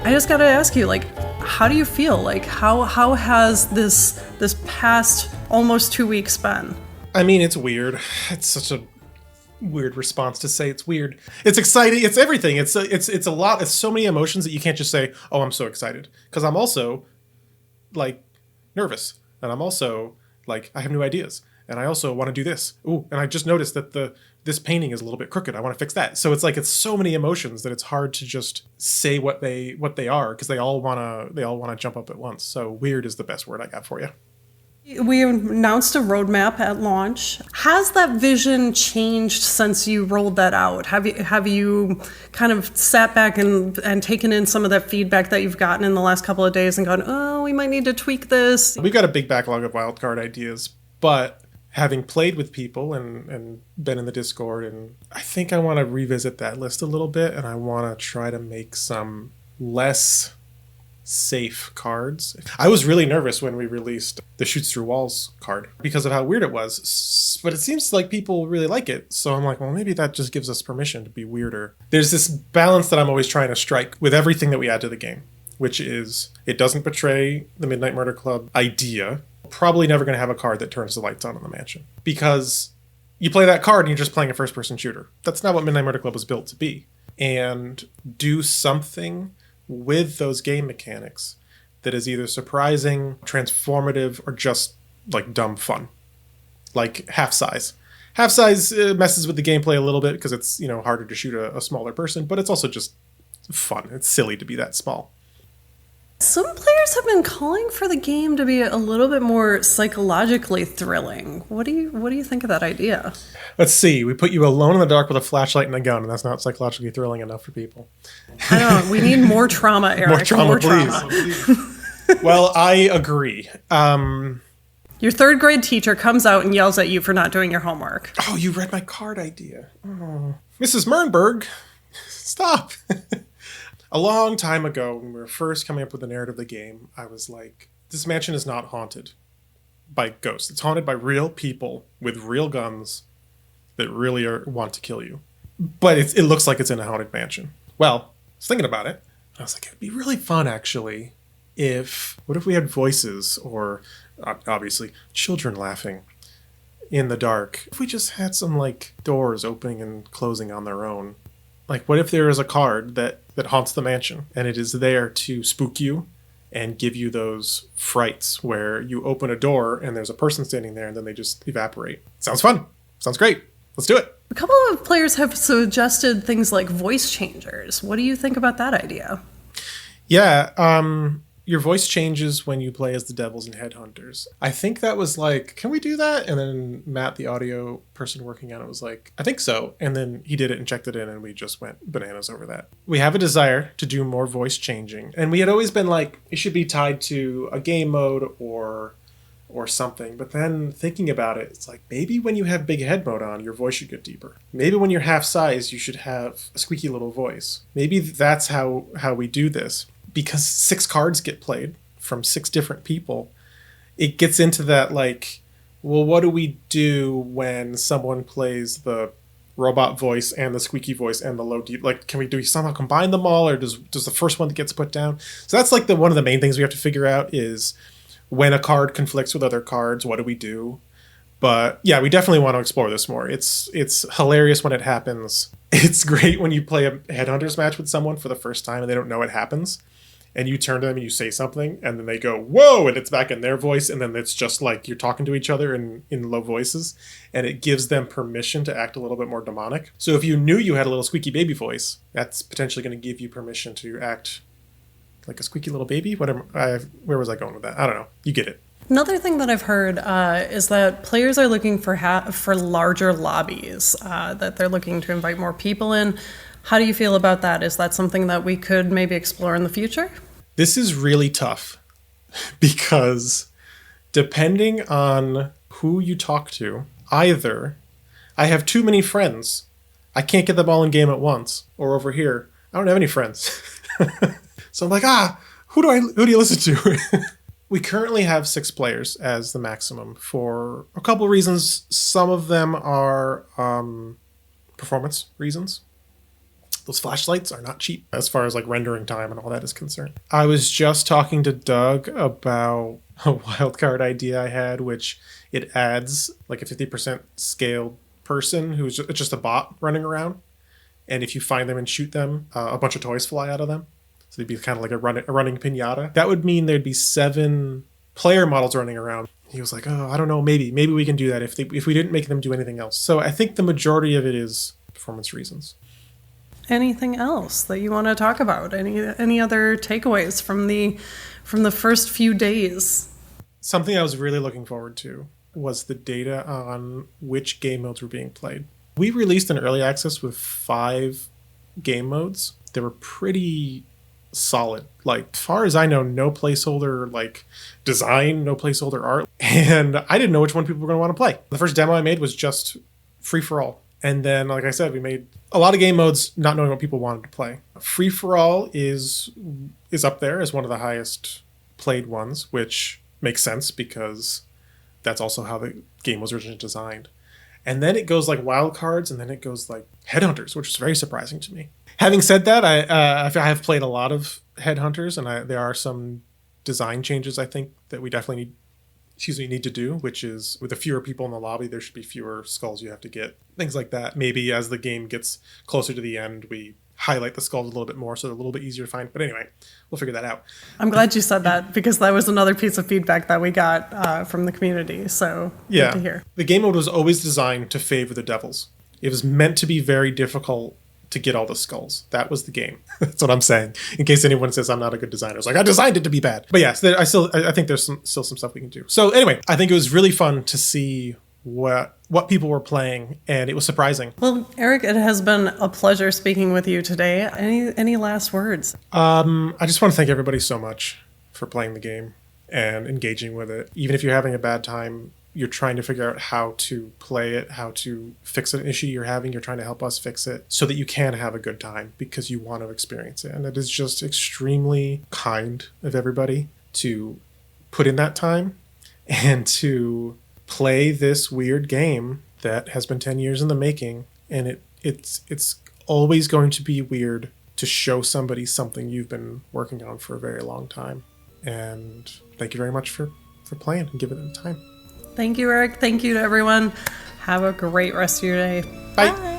I just gotta ask you, like, how do you feel? Like, how has this past almost 2 weeks been? I mean, it's weird. It's such a weird response to say it's weird. It's exciting. It's everything. It's a lot. It's so many emotions that you can't just say, "Oh, I'm so excited," because I'm also like nervous, and I'm also like I have new ideas, and I also want to do this. Ooh, and I just noticed that this painting is a little bit crooked. I want to fix that. So it's like it's so many emotions that it's hard to just say what they are because they all wanna jump up at once. So weird is the best word I got for you. We announced a roadmap at launch. Has that vision changed since you rolled that out? Have you kind of sat back and taken in some of that feedback that you've gotten in the last couple of days and gone, oh, we might need to tweak this? We've got a big backlog of wildcard ideas, but having played with people and been in the Discord, and I think I want to revisit that list a little bit, and I want to try to make some less safe cards. I was really nervous when we released the Shoots Through Walls card because of how weird it was, but it seems like people really like it. So I'm like, well, maybe that just gives us permission to be weirder. There's this balance that I'm always trying to strike with everything that we add to the game, which is it doesn't betray the Midnight Murder Club idea. Probably never going to have a card that turns the lights on in the mansion because you play that card and you're just playing a first-person shooter. That's not what Midnight Murder Club was built to be. And do something with those game mechanics that is either surprising, transformative, or just like dumb fun. Like half size. Half size messes with the gameplay a little bit because it's, harder to shoot a smaller person, but it's also just fun. It's silly to be that small. Some players have been calling for the game to be a little bit more psychologically thrilling. What do you think of that idea? Let's see. We put you alone in the dark with a flashlight and a gun, and that's not psychologically thrilling enough for people. I don't know. We need more trauma, Eric. More trauma, please. Well, I agree. Your third grade teacher comes out and yells at you for not doing your homework. Oh, you read my card idea. Oh. Mrs. Mernberg, stop. A long time ago, when we were first coming up with the narrative of the game, I was like, this mansion is not haunted by ghosts. It's haunted by real people with real guns that really want to kill you. But it looks like it's in a haunted mansion. Well, I was thinking about it. I was like, it'd be really fun, actually, what if we had voices or, obviously, children laughing in the dark? If we just had some, doors opening and closing on their own. What if there is a card that haunts the mansion and it is there to spook you and give you those frights where you open a door and there's a person standing there and then they just evaporate? Sounds fun. Sounds great. Let's do it. A couple of players have suggested things like voice changers. What do you think about that idea? Yeah, your voice changes when you play as the Devils and Headhunters. I think that was can we do that? And then Matt, the audio person working on it, was like, I think so. And then he did it and checked it in, and we just went bananas over that. We have a desire to do more voice changing. And we had always been like, it should be tied to a game mode or something. But then thinking about it, it's like, maybe when you have big head mode on, your voice should get deeper. Maybe when you're half size, you should have a squeaky little voice. Maybe that's how we do this. Because 6 cards get played from 6 different people, it gets into that well, what do we do when someone plays the robot voice and the squeaky voice and the low deep? Do we somehow combine them all, or does the first one that gets put down? So that's one of the main things we have to figure out is when a card conflicts with other cards, what do we do? But yeah, we definitely want to explore this more. It's hilarious when it happens. It's great when you play a Headhunters match with someone for the first time and they don't know it happens. And you turn to them and you say something, and then they go, whoa, and it's back in their voice, and then it's just you're talking to each other in low voices, and it gives them permission to act a little bit more demonic. So if you knew you had a little squeaky baby voice, that's potentially going to give you permission to act like a squeaky little baby. Whatever. Where was I going with that? I don't know. You get it. Another thing that I've heard is that players are looking for larger lobbies, that they're looking to invite more people in. How do you feel about that? Is that something that we could maybe explore in the future? This is really tough because depending on who you talk to, either I have too many friends, I can't get them all in game at once, or over here, I don't have any friends. So I'm like, who do you listen to? We currently have 6 players as the maximum for a couple of reasons. Some of them are performance reasons. those flashlights are not cheap as far as like rendering time and all that is concerned. I was just talking to Doug about a wildcard idea I had, which it adds like a 50% scaled person who's just a bot running around. And if you find them and shoot them, a bunch of toys fly out of them. So they'd be kind of like a running pinata. That would mean there'd be 7 player models running around. He was like, oh, I don't know, maybe we can do that if we didn't make them do anything else. So I think the majority of it is performance reasons. Anything else that you want to talk about? Any other takeaways from the first few days? Something I was really looking forward to was the data on which game modes were being played. We released an early access with 5 game modes. They were pretty solid. Like, as far as I know, no placeholder like design, no placeholder art. And I didn't know which one people were going to want to play. The first demo I made was just free for all. And then, like I said, we made a lot of game modes not knowing what people wanted to play. Free for all is up there as one of the highest played ones, which makes sense because that's also how the game was originally designed. And then it goes like wild cards, and then it goes like headhunters, which is very surprising to me. Having said that, I have played a lot of headhunters, and there are some design changes I think that we definitely need to do, which is with the fewer people in the lobby, there should be fewer skulls you have to get. Things like that. Maybe as the game gets closer to the end, we highlight the skulls a little bit more so they're a little bit easier to find. But anyway, we'll figure that out. I'm glad you said that because that was another piece of feedback that we got from the community. So good to hear. The game mode was always designed to favor the devils. It was meant to be very difficult to get all the skulls. That was the game. That's what I'm saying. In case anyone says I'm not a good designer. It's like, I designed it to be bad. But yes, I think there's still some stuff we can do. So anyway, I think it was really fun to see what people were playing, and it was surprising. Well, Eric, it has been a pleasure speaking with you today. Any last words? I just want to thank everybody so much for playing the game and engaging with it. Even if you're having a bad time, you're trying to figure out how to play it, how to fix an issue you're having. You're trying to help us fix it so that you can have a good time because you want to experience it. And it is just extremely kind of everybody to put in that time and to play this weird game that has been 10 years in the making. And it's always going to be weird to show somebody something you've been working on for a very long time. And thank you very much for playing and giving it the time. Thank you, Eric. Thank you to everyone. Have a great rest of your day. Bye. Bye.